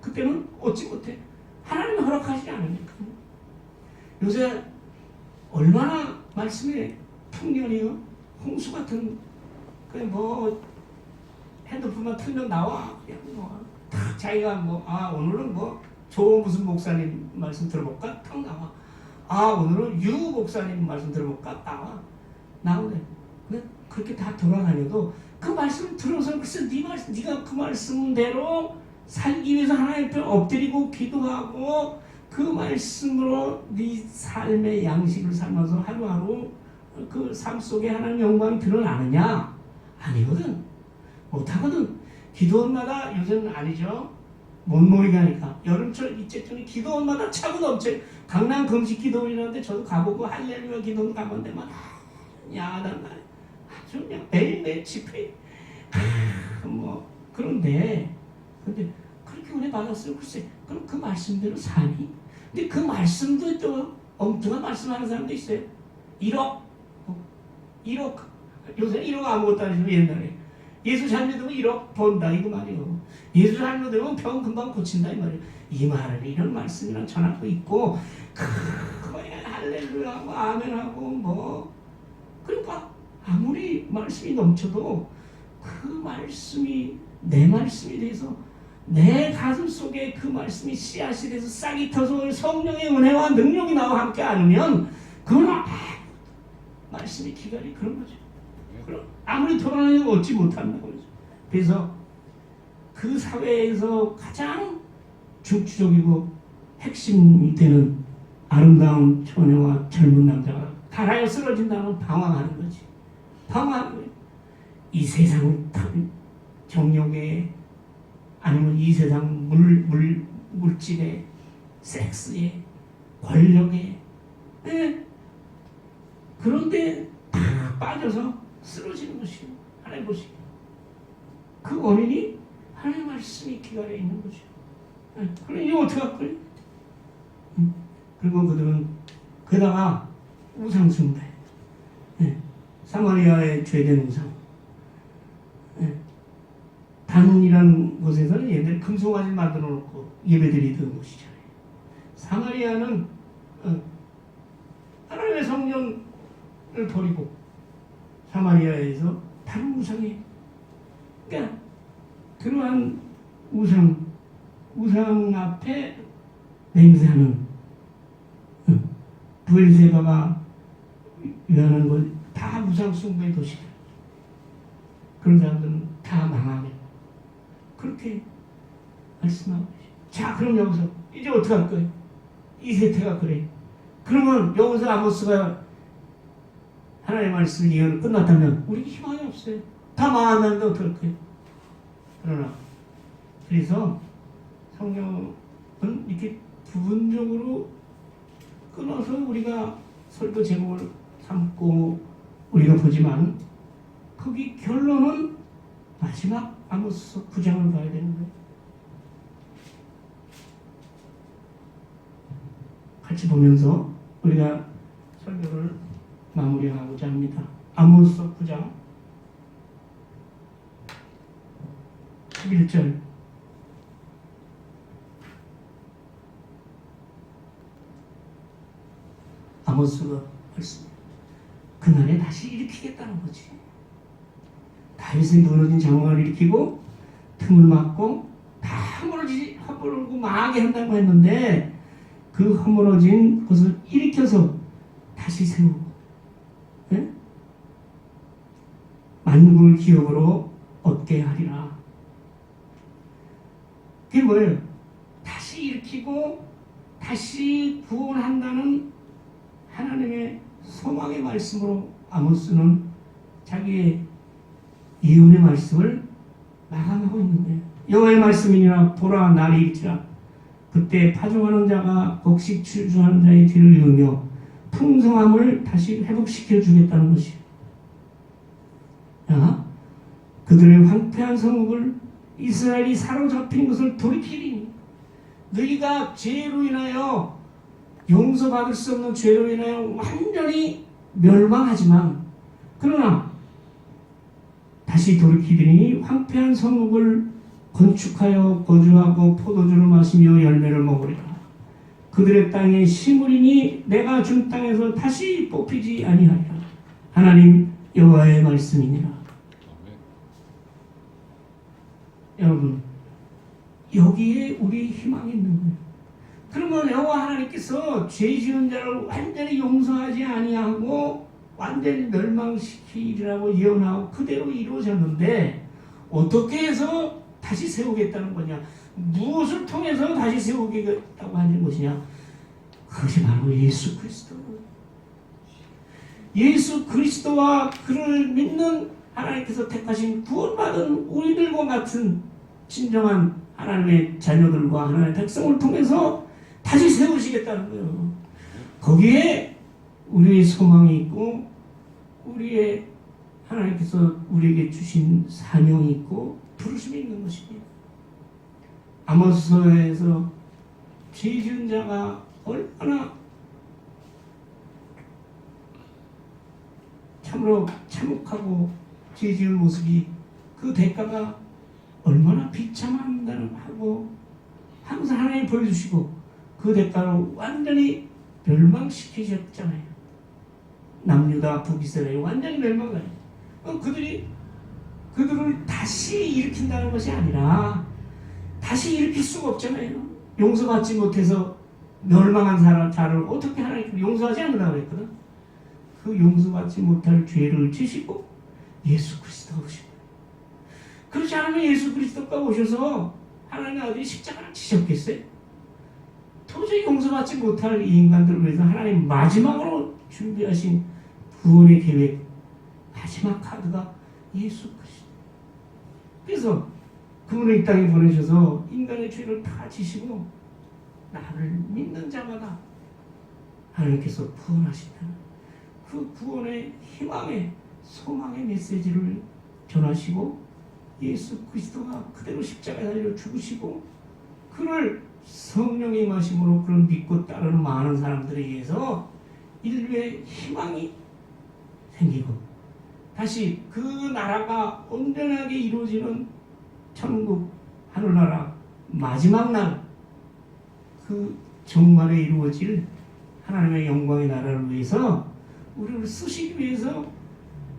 그때는 얻지 못해. 하나님이 허락하지 않으니까. 요새 얼마나 말씀에 풍년이요 홍수 같은 뭐 핸드폰만 틀면 나와. 그냥 다 자기가 오늘은 조 무슨 목사님 말씀 들어볼까? 탁 나와. 오늘은 유 목사님 말씀 들어볼까? 나오네. 근데 그렇게 다 돌아다녀도 그 말씀을 들어서 글쎄 네가 그 말씀대로 살기 위해서 하나님 앞에 엎드리고 기도하고 그 말씀으로 네 삶의 양식을 삼아서 하루하루 그 삶 속에 하나님의 영광이 드러나느냐? 아니거든. 못하거든. 기도원마다 요새는 아니죠. 못 모이게 하니까. 여름철 이때쯤에 기도원마다 차고 넘쳐. 강남 금식 기도원이라는데 저도 가보고 할렐루야 기도원 가봤는데 막 야단 날 아주 그냥 매일매일 집회. 그런데 그렇게 은혜 받았어요. 글쎄 그럼 그 말씀대로 사니? 근데 그 말씀도 또 엉뚱한 말씀하는 사람도 있어요. 1억 요새 1억 아무것도 아니지만 옛날에 예수 잘 믿으면 1억 번다 이거 말이에요. 예수 잘 믿으면 병 금방 고친다 이 말이에요. 이 말을 이런 말씀이랑 전하고 있고 그거에 할렐루야하고 아멘하고 그러니까 아무리 말씀이 넘쳐도 그 말씀이 내 말씀이 돼서 내 가슴 속에 그 말씀이 씨앗이 돼서 싹이 터서 성령의 은혜와 능력이 나와 함께 않으면 그건 말씀의 기갈이 그런 거죠. 그럼 아무리 돌아다녀도 얻지 못한다고 그러죠. 그래서 그 사회에서 가장 중추적이고 핵심이 되는 아름다운 처녀와 젊은 남자가 달아여 쓰러진다면 방황하는 거지. 방황하는 거예요. 이 세상 정욕에 아니면 이 세상 물질에 섹스에 권력에 그런데 다 빠져서 쓰러지는 것이요. 하나님 보시기. 그 원인이 하나님의 말씀이 기갈에 있는 거죠. 그럼 이거 어떻게 할 거예요? 그리고 그들은 게다가 우상 숭배. 사마리아의 죄된 우상. 단이라는 곳에서는 옛날에 금송아지 만들어 놓고 예배드리던 곳이잖아요. 사마리아는 하나님의 성령을 버리고 사마리아에서 다른 우상이 그러니까 그러한 우상 앞에 맹세하는 브엘세바가 위하는 것 다 우상 숭배의 도시다. 그런 사람들은 다 망하게 그렇게 말씀하고 계시죠. 자, 그럼 여기서 이제 어떻게 할 거예요? 이 세태가 그래. 그러면 여기서 아모스가 하나님의 말씀 예언을 끝났다면 우리는 희망이 없어요. 다 망한다는데 어떻게 할 거예요? 그래서 성경은 이렇게 부분적으로 끊어서 우리가 설교 제목을 삼고 우리가 보지만 거기 결론은 마지막 아모스 9장을 봐야 되는 거예요. 같이 보면서 우리가 설교를 마무리하고자 합니다. 아모스 9장 11절 아모스가 했습니다. 그날에 다시 일으키겠다는 거지. 다윗이 무너진 장막을 일으키고 틈을 막고 다 허물고 망하게 한다고 했는데 그 허물어진 것을 일으켜서 다시 세우고, 네? 만국을 기업으로 얻게 하리라. 그게 뭐예요? 다시 일으키고 다시 구원한다는 하나님의 소망의 말씀으로 아모스는 자기의 예언의 말씀을 마감하고 있는데, 여호와의 말씀이니라. 보라, 날이 일지라. 그때 파종하는 자가 곡식 추수하는 자의 뒤를 이으며 풍성함을 다시 회복시켜 주겠다는 것이에요. 그들의 황폐한 성읍을 이스라엘이 사로잡힌 것을 돌이키리니, 너희가 죄로 인하여 용서받을 수 없는 죄로 인하여 완전히 멸망하지만, 그러나 다시 돌이키더니 황폐한 성읍을 건축하여 거주하고 포도주를 마시며 열매를 먹으리라. 그들의 땅에 심으리니 내가 준 땅에서 다시 뽑히지 아니하리라. 하나님 여호와의 말씀이니라. 여러분, 여기에 우리 희망이 있는 거예요. 그러면 여호와 하나님께서 죄 지은 자를 완전히 용서하지 아니하고 완전히 멸망시키리라고 예언하고 그대로 이루어졌는데, 어떻게 해서 다시 세우겠다는 거냐? 무엇을 통해서 다시 세우겠다고 하는 것이냐? 그것이 바로 예수 그리스도. 예수 그리스도와 그를 믿는 하나님께서 택하신 구원받은 우리들과 같은 진정한 하나님의 자녀들과 하나님의 백성을 통해서 다시 세우시겠다는 거예요. 거기에 우리의 소망이 있고, 우리의 하나님께서 우리에게 주신 사명이 있고 부르심이 있는 것입니다. 아모스서에서 죄 지은 자가 얼마나 참으로 참혹하고 죄 지은 모습이, 그 대가가 얼마나 비참한다는 하고 항상 하나님 보여주시고 그 대가로 완전히 멸망시키셨잖아요. 남유다 북이스라엘이 완전히 멸망을 해요. 그들을 다시 일으킨다는 것이 아니라, 다시 일으킬 수가 없잖아요. 용서받지 못해서 멸망한 자를 어떻게 하나님께서 용서하지 않는다고 했거든. 그 용서받지 못할 죄를 지시고 예수 그리스도가 오신 거예요. 그렇지 않으면 예수 그리스도가 오셔서 하나님의 아들이 십자가를 지셨겠어요? 도저히 용서받지 못할 이 인간들을 위해서 하나님 마지막으로 준비하신 구원의 계획, 마지막 카드가 예수 그리스도. 그래서 그분을 이 땅에 보내셔서 인간의 죄를 다 지시고 나를 믿는 자마다 하나님께서 구원하신다는 그 구원의 희망의 소망의 메시지를 전하시고, 예수 그리스도가 그대로 십자가에 달려 죽으시고 그를 성령의 임하심으로 그를 믿고 따르는 많은 사람들에 의해서 인류의 희망이 생기고 다시 그 나라가 온전하게 이루어지는 천국 하늘나라 마지막 날, 그 정말에 이루어질 하나님의 영광의 나라를 위해서 우리를 쓰시기 위해서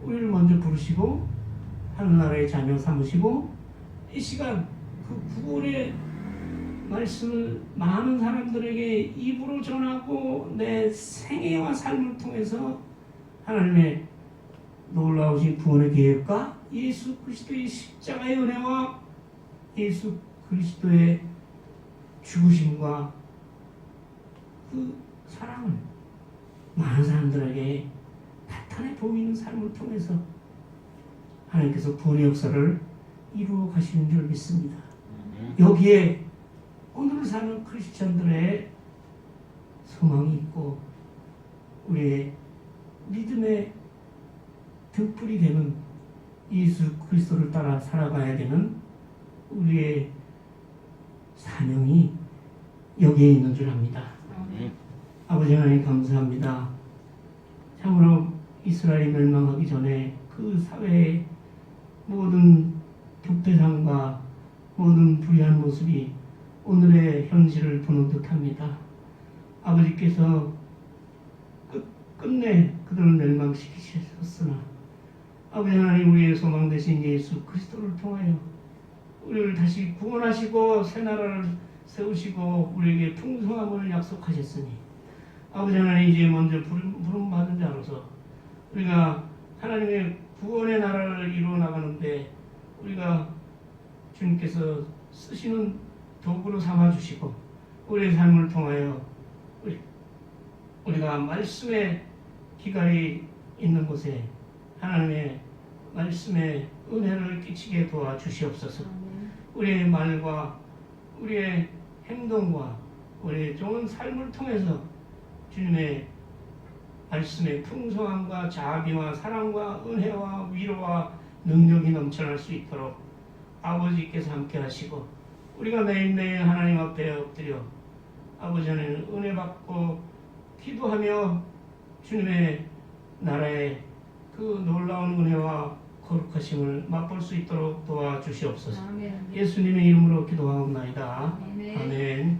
우리를 먼저 부르시고 하늘나라의 자녀 삼으시고, 이 시간 그 구원의 말씀을 많은 사람들에게 입으로 전하고 내 생애와 삶을 통해서 하나님의 놀라우신 구원의 계획과 예수 그리스도의 십자가의 은혜와 예수 그리스도의 죽으심과 그 사랑을 많은 사람들에게 나타내 보이는 삶을 통해서 하나님께서 구원의 역사를 이루어 가시는 줄 믿습니다. 여기에 오늘 사는 크리스천들의 소망이 있고 우리의 믿음의 등불이 되는 예수 그리스도를 따라 살아가야 되는 우리의 사명이 여기에 있는 줄 압니다. 아버지 하나님 감사합니다. 참으로 이스라엘이 멸망하기 전에 그 사회의 모든 독대상과 모든 불의한 모습이 오늘의 현실을 보는 듯합니다. 아버지께서 끝내 그들을 멸망시키셨으나 아버지 하나님, 우리의 소망 되신 예수 그리스도를 통하여 우리를 다시 구원하시고 새 나라를 세우시고 우리에게 풍성함을 약속하셨으니 아버지 하나님, 이제 먼저 부름받은 자로서 우리가 하나님의 구원의 나라를 이루어 나가는데 우리가 주님께서 쓰시는 도구로 삼아주시고 우리의 삶을 통하여 우리가 말씀의 기갈이 있는 곳에 하나님의 말씀의 은혜를 끼치게 도와주시옵소서. 우리의 말과 우리의 행동과 우리의 좋은 삶을 통해서 주님의 말씀의 풍성함과 자비와 사랑과 은혜와 위로와 능력이 넘쳐날 수 있도록 아버지께서 함께 하시고 우리가 매일매일 하나님 앞에 엎드려 아버지 하나님 은혜 받고 기도하며 주님의 나라의 그 놀라운 은혜와 거룩하심을 맛볼 수 있도록 도와주시옵소서. 아멘. 예수님의 이름으로 기도하옵나이다. 아멘. 아멘.